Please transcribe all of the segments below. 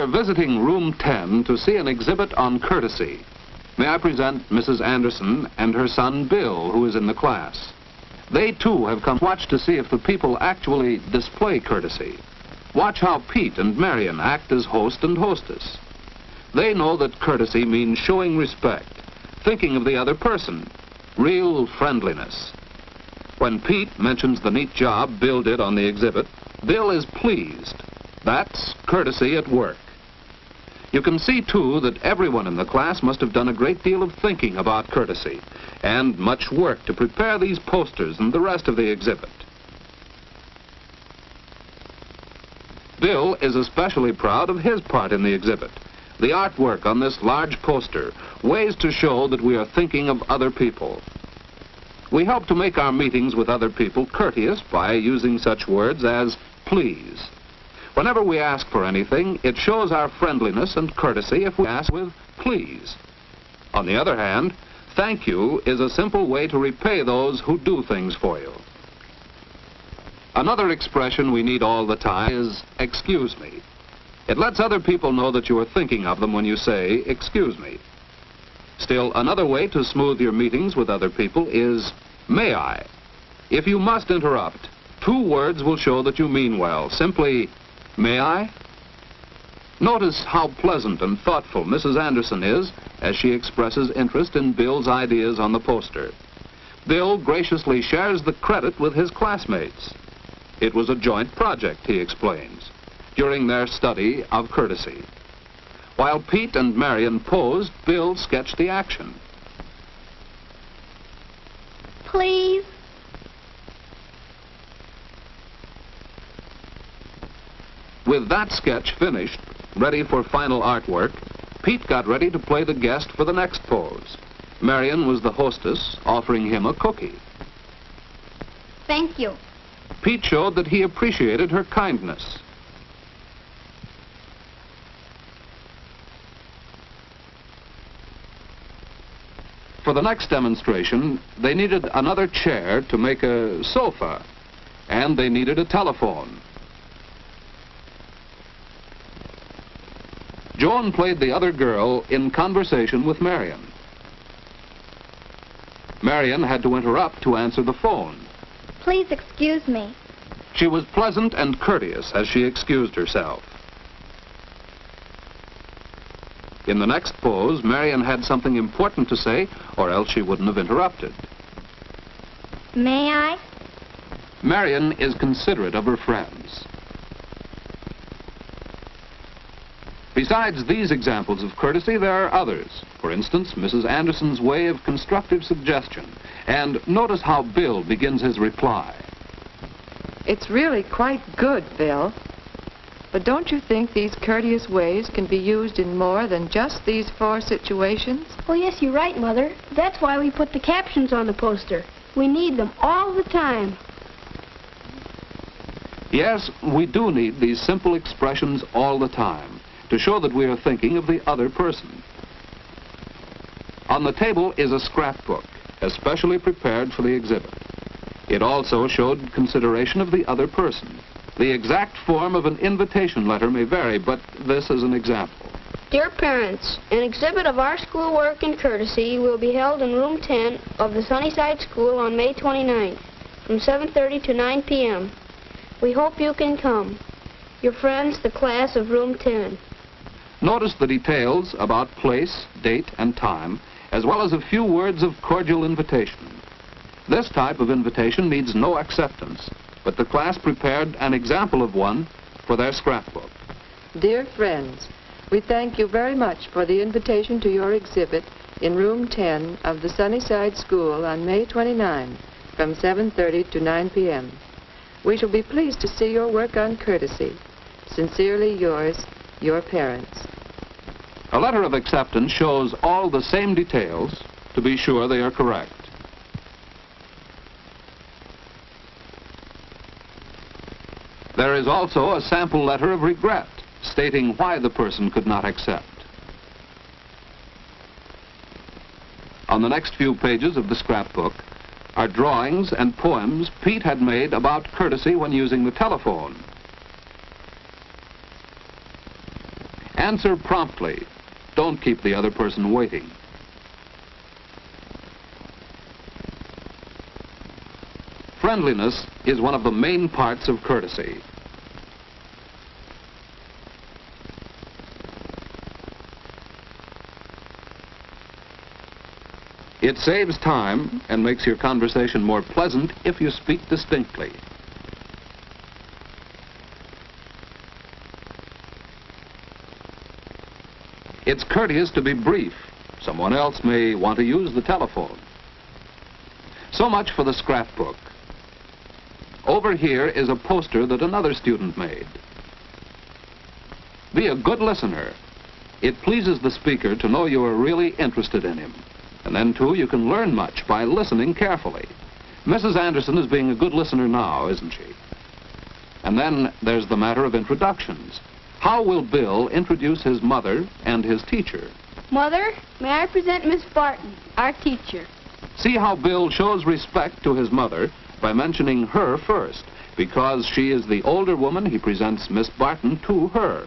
We're visiting room 10 to see an exhibit on courtesy. May I present Mrs. Anderson and her son Bill, who is in the class. They too have come to watch to see if the people actually display courtesy. Watch how Pete and Marion act as host and hostess. They know that courtesy means showing respect, thinking of the other person, real friendliness. When Pete mentions the neat job Bill did on the exhibit, Bill is pleased. That's courtesy at work. You can see, too, that everyone in the class must have done a great deal of thinking about courtesy and much work to prepare these posters and the rest of the exhibit. Bill is especially proud of his part in the exhibit. The artwork on this large poster, ways to show that we are thinking of other people. We help to make our meetings with other people courteous by using such words as please. Whenever we ask for anything, it shows our friendliness and courtesy if we ask with please. On the other hand, thank you is a simple way to repay those who do things for you. Another expression we need all the time is excuse me. It lets other people know that you are thinking of them when you say, excuse me. Still, another way to smooth your meetings with other people is, may I? If you must interrupt, 2 words will show that you mean well. Simply, may I? Notice how pleasant and thoughtful Mrs. Anderson is as she expresses interest in Bill's ideas on the poster. Bill graciously shares the credit with his classmates. It was a joint project, he explains, during their study of courtesy. While Pete and Marion posed, Bill sketched the action. Please. With that sketch finished, ready for final artwork, Pete got ready to play the guest for the next pose. Marion was the hostess, offering him a cookie. Thank you. Pete showed that he appreciated her kindness. For the next demonstration, they needed another chair to make a sofa, and they needed a telephone. Joan played the other girl in conversation with Marion. Marion had to interrupt to answer the phone. Please excuse me. She was pleasant and courteous as she excused herself. In the next pose, Marion had something important to say, or else she wouldn't have interrupted. May I? Marion is considerate of her friends. Besides these examples of courtesy, there are others. For instance, Mrs. Anderson's way of constructive suggestion. And notice how Bill begins his reply. It's really quite good, Bill. But don't you think these courteous ways can be used in more than just these 4 situations? Oh, yes, you're right, Mother. That's why we put the captions on the poster. We need them all the time. Yes, we do need these simple expressions all the time to show that we are thinking of the other person. On the table is a scrapbook, especially prepared for the exhibit. It also showed consideration of the other person. The exact form of an invitation letter may vary, but this is an example. Dear parents, an exhibit of our schoolwork and courtesy will be held in room 10 of the Sunnyside School on May 29th from 7:30 to 9 p.m. We hope you can come. Your friends, the class of room 10. Notice the details about place, date, and time, as well as a few words of cordial invitation. This type of invitation needs no acceptance, but the class prepared an example of one for their scrapbook. Dear friends, we thank you very much for the invitation to your exhibit in room 10 of the Sunnyside School on May 29 from 7:30 to 9 p.m. We shall be pleased to see your work on courtesy. Sincerely yours, your parents. A letter of acceptance shows all the same details to be sure they are correct. There is also a sample letter of regret stating why the person could not accept. On the next few pages of the scrapbook are drawings and poems Pete had made about courtesy when using the telephone. Answer promptly. Don't keep the other person waiting. Friendliness is one of the main parts of courtesy. It saves time and makes your conversation more pleasant if you speak distinctly. It's courteous to be brief. Someone else may want to use the telephone. So much for the scrapbook. Over here is a poster that another student made. Be a good listener. It pleases the speaker to know you are really interested in him. And then, too, you can learn much by listening carefully. Mrs. Anderson is being a good listener now, isn't she? And then there's the matter of introductions. How will Bill introduce his mother and his teacher? Mother, may I present Miss Barton, our teacher? See how Bill shows respect to his mother by mentioning her first. Because she is the older woman, he presents Miss Barton to her.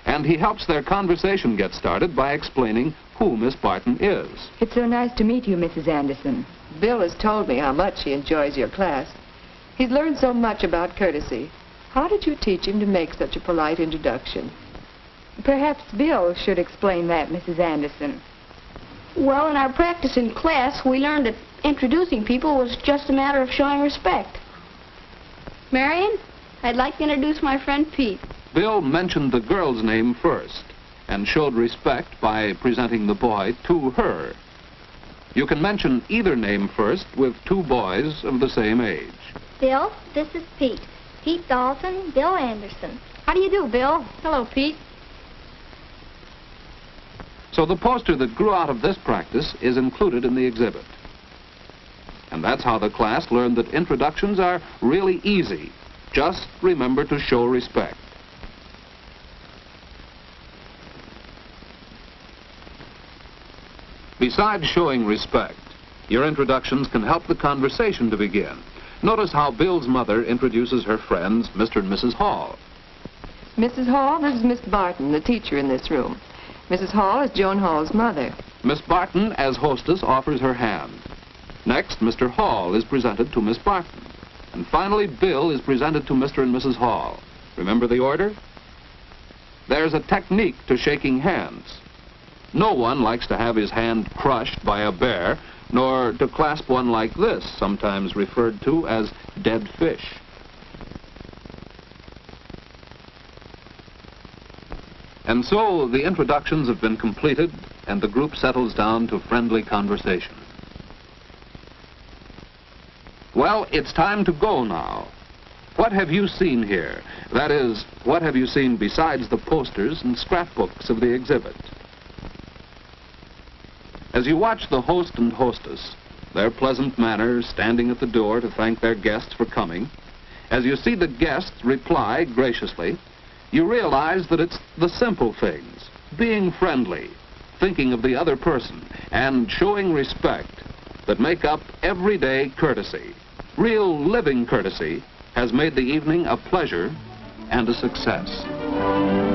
And he helps their conversation get started by explaining who Miss Barton is. It's so nice to meet you, Mrs. Anderson. Bill has told me how much he enjoys your class. He's learned so much about courtesy. How did you teach him to make such a polite introduction? Perhaps Bill should explain that, Mrs. Anderson. Well, in our practice in class, we learned that introducing people was just a matter of showing respect. Marion, I'd like to introduce my friend Pete. Bill mentioned the girl's name first and showed respect by presenting the boy to her. You can mention either name first with two boys of the same age. Bill, this is Pete. Pete Dalton, Bill Anderson. How do you do, Bill? Hello, Pete. So the poster that grew out of this practice is included in the exhibit. And that's how the class learned that introductions are really easy. Just remember to show respect. Besides showing respect, your introductions can help the conversation to begin. Notice how Bill's mother introduces her friends, Mr. and Mrs. Hall. Mrs. Hall, this is Miss Barton, the teacher in this room. Mrs. Hall is Joan Hall's mother. Miss Barton, as hostess, offers her hand. Next, Mr. Hall is presented to Miss Barton. And finally, Bill is presented to Mr. and Mrs. Hall. Remember the order? There's a technique to shaking hands. No one likes to have his hand crushed by a bear, nor to clasp one like this, sometimes referred to as dead fish. And so the introductions have been completed, and the group settles down to friendly conversation. Well, it's time to go now. What have you seen here? That is, what have you seen besides the posters and scrapbooks of the exhibit? As you watch the host and hostess, their pleasant manner standing at the door to thank their guests for coming, as you see the guests reply graciously, you realize that it's the simple things, being friendly, thinking of the other person, and showing respect that make up everyday courtesy. Real living courtesy has made the evening a pleasure and a success.